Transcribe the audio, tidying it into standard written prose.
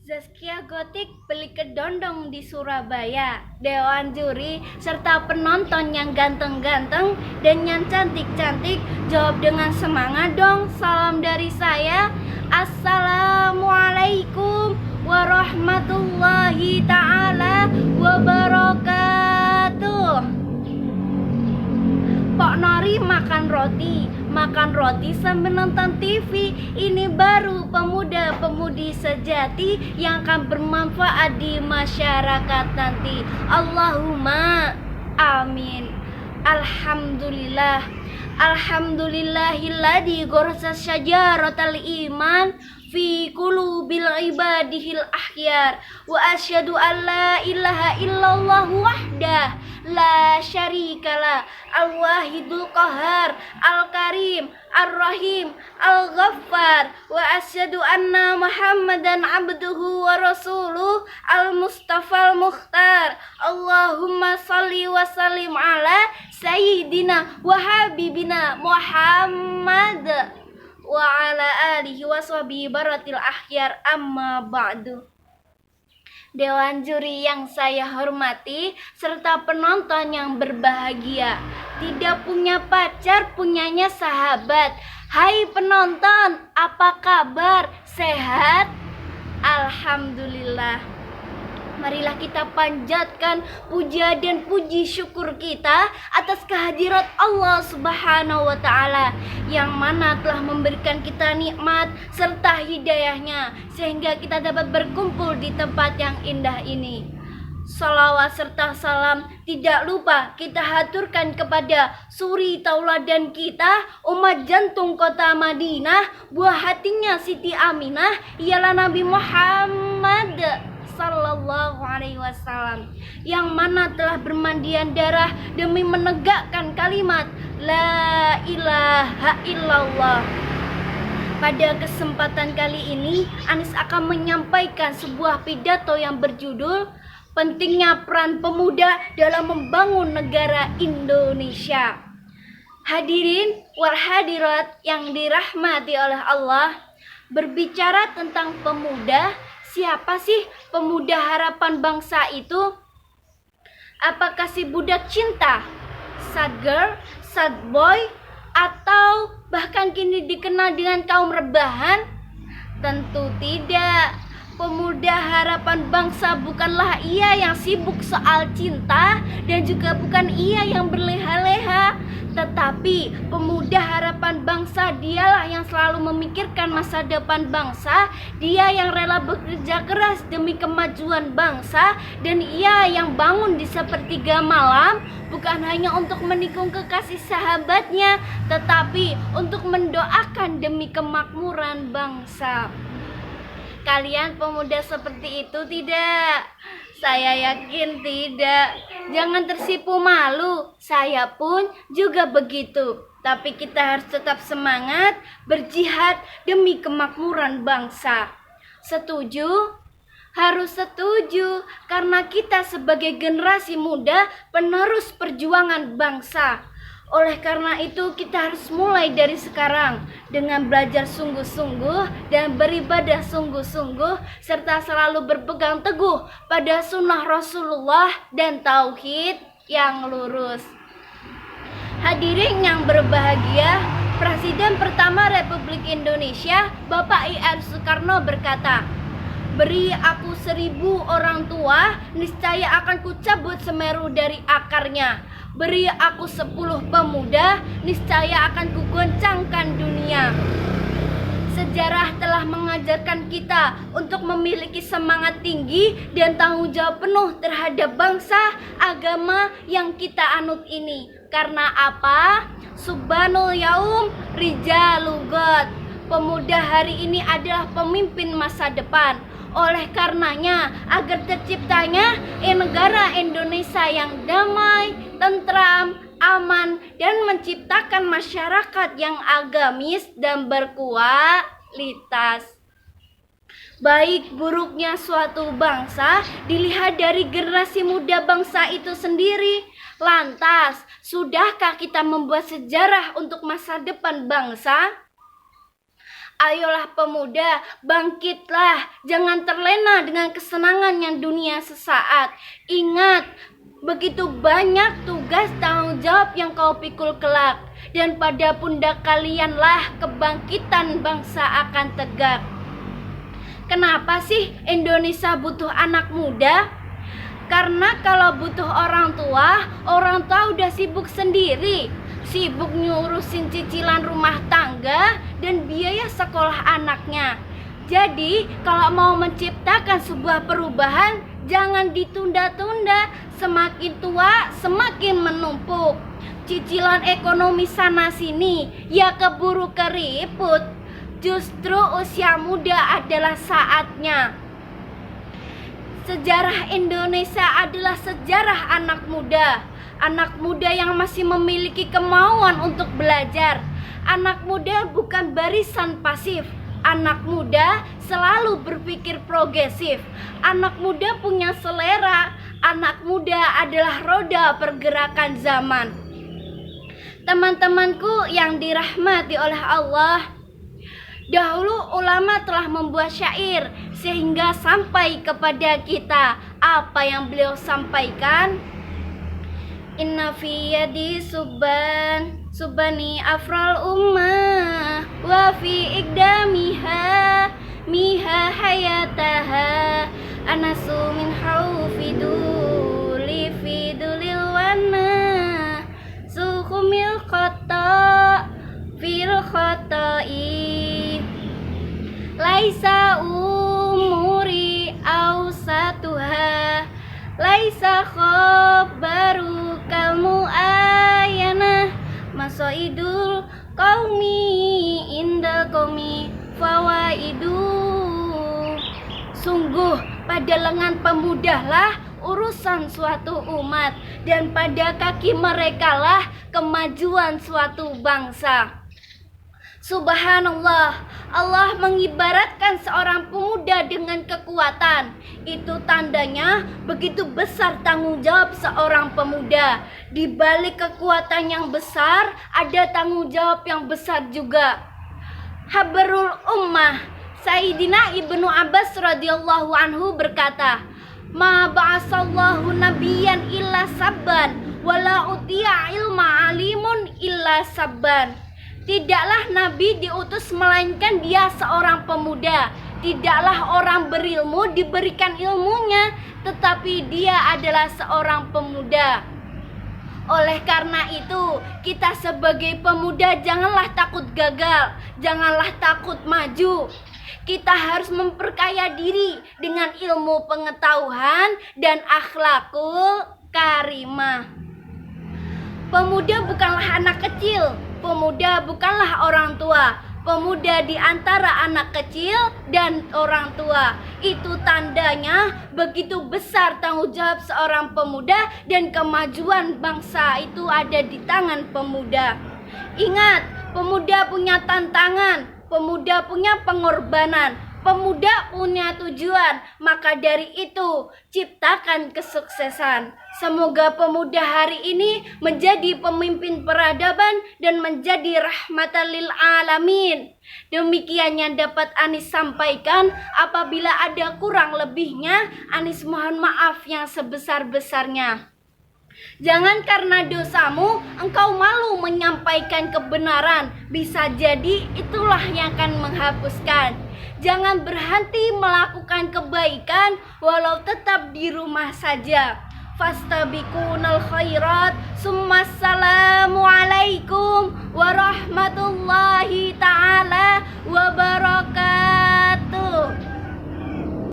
Zaskia Gotik beli kedondong di Surabaya. Dewan juri serta penonton yang ganteng-ganteng dan yang cantik-cantik jawab dengan semangat dong. Salam dari saya. Assalamualaikum warahmatullahi taala wabarakatuh. Pok Nori makan roti sambil nonton TV. Ini baru pemuda-pemudi sejati yang akan bermanfaat di masyarakat nanti. Allahumma amin. Alhamdulillahilladzi ghorasa syajaratal iman fi qulubil ibadihil ahyar wa asyhadu an la ilaha illallah wahdah la syarikalah al-wahidul qahar al-karim ar-rahim al-ghaffar wa asyhadu anna muhammadan abduhu wa rasuluh al-mustafa al-mukhtar. Allahumma salli wa sallim ala sayyidina wa habibina Muhammad wa ala alihi wa sahbihi baratil ahyar, amma ba'du. Dewan juri yang saya hormati serta penonton yang berbahagia. Tidak punya pacar, punyanya sahabat. Hai penonton, apa kabar? Sehat? Alhamdulillah. Marilah kita panjatkan puja dan puji syukur kita atas kehadirat Allah Subhanahu wa Ta'ala, yang mana telah memberikan kita nikmat serta hidayahnya sehingga kita dapat berkumpul di tempat yang indah ini. Salawat serta salam tidak lupa kita haturkan kepada suri tauladan kita, umat jantung kota Madinah, buah hatinya Siti Aminah, ialah Nabi Muhammad Sallallahu Alaihi Wasallam, yang mana telah bermandian darah demi menegakkan kalimat La ilaha illallah. Pada kesempatan kali ini, Anis akan menyampaikan sebuah pidato yang berjudul Pentingnya Peran Pemuda dalam Membangun Negara Indonesia. Hadirin wal hadirat yang dirahmati oleh Allah, berbicara tentang pemuda, siapa sih pemuda harapan bangsa itu? Apakah si budak cinta, sad girl, sad boy, atau bahkan kini dikenal dengan kaum rebahan? Tentu tidak. Pemuda harapan bangsa bukanlah ia yang sibuk soal cinta dan juga bukan ia yang berleha-leha, tetapi pemuda harapan bangsa dialah yang selalu memikirkan masa depan bangsa. Dia yang rela bekerja keras demi kemajuan bangsa, dan ia yang bangun di sepertiga malam bukan hanya untuk menikung kekasih sahabatnya, tetapi untuk mendoakan demi kemakmuran bangsa. Kalian pemuda seperti itu tidak? Saya yakin tidak. Jangan tersipu malu. Saya pun juga begitu. Tapi kita harus tetap semangat berjihad demi kemakmuran bangsa. Setuju? Harus setuju, karena kita sebagai generasi muda penerus perjuangan bangsa. Oleh karena itu kita harus mulai dari sekarang dengan belajar sungguh-sungguh dan beribadah sungguh-sungguh, serta selalu berpegang teguh pada sunnah Rasulullah dan tauhid yang lurus. Hadirin yang berbahagia, Presiden pertama Republik Indonesia Bapak I.R. Soekarno berkata, "Beri aku 1000 orang tua, niscaya akan kucabut Semeru dari akarnya. Beri aku 10 pemuda, niscaya akan kugoncangkan dunia." Sejarah telah mengajarkan kita untuk memiliki semangat tinggi dan tanggung jawab penuh terhadap bangsa, agama yang kita anut ini. Karena apa? Subhanul yaum rijalul ghad. Pemuda hari ini adalah pemimpin masa depan. Oleh karenanya, agar terciptanya negara Indonesia yang damai, tentram, aman, dan menciptakan masyarakat yang agamis dan berkualitas. Baik buruknya suatu bangsa dilihat dari generasi muda bangsa itu sendiri. Lantas, sudahkah kita membuat sejarah untuk masa depan bangsa? Ayolah pemuda, bangkitlah, jangan terlena dengan kesenangan yang dunia sesaat. Ingat, begitu banyak tugas tanggung jawab yang kau pikul kelak, dan pada pundak kalianlah kebangkitan bangsa akan tegak. Kenapa sih Indonesia butuh anak muda? Karena kalau butuh orang tua udah sibuk sendiri, sibuk ngurusin cicilan rumah tangga dan biaya sekolah anaknya. Jadi kalau mau menciptakan sebuah perubahan, jangan ditunda-tunda. Semakin tua semakin menumpuk, cicilan ekonomi sana sini ya keburu keriput. Justru usia muda adalah saatnya. Sejarah Indonesia adalah sejarah anak muda yang masih memiliki kemauan untuk belajar. Anak muda bukan barisan pasif. Anak muda selalu berpikir progresif. Anak muda punya selera. Anak muda adalah roda pergerakan zaman. Teman-temanku yang dirahmati oleh Allah, dahulu ulama telah membuat syair sehingga sampai kepada kita. Apa yang beliau sampaikan? Inna fi yadi subani afral ummah wa fi iqdamiha miha hayataha anasu min hawfiduli fidulil wana suhumil khata fil khatai laisa umuri awsatuha laisa khabaru kalmu ayana masoidul qaumi indal qaumi fawaidu. Sungguh pada lengan pemudalah urusan suatu umat, dan pada kaki merekalah kemajuan suatu bangsa. Subhanallah, Allah mengibaratkan seorang pemuda dengan kekuatan. Itu tandanya begitu besar tanggung jawab seorang pemuda. Di balik kekuatan yang besar, ada tanggung jawab yang besar juga. Habrul ummah, Sayyidina Ibnu Abbas radhiyallahu anhu berkata, "Ma ba'asallahu nabiyyan illa sabban, wala utiya ilma alimun illa sabban." Tidaklah Nabi diutus melainkan dia seorang pemuda. Tidaklah orang berilmu diberikan ilmunya, tetapi dia adalah seorang pemuda. Oleh karena itu, kita sebagai pemuda janganlah takut gagal, janganlah takut maju. Kita harus memperkaya diri dengan ilmu pengetahuan dan akhlakul karimah. Pemuda bukanlah anak kecil. Pemuda bukanlah orang tua. Pemuda di antara anak kecil dan orang tua. Itu tandanya begitu besar tanggung jawab seorang pemuda, dan kemajuan bangsa itu ada di tangan pemuda. Ingat, pemuda punya tantangan, pemuda punya pengorbanan, pemuda punya tujuan. Maka dari itu, ciptakan kesuksesan. Semoga pemuda hari ini menjadi pemimpin peradaban dan menjadi rahmatan lil alamin. Demikian yang dapat Anis sampaikan. Apabila ada kurang lebihnya, Anis mohon maaf yang sebesar-besarnya. Jangan karena dosamu engkau malu menyampaikan kebenaran. Bisa jadi itulah yang akan menghapuskan. Jangan berhenti melakukan kebaikan walau tetap di rumah saja. Fastabiqunal khairat. Summassalamu alaikum warahmatullahi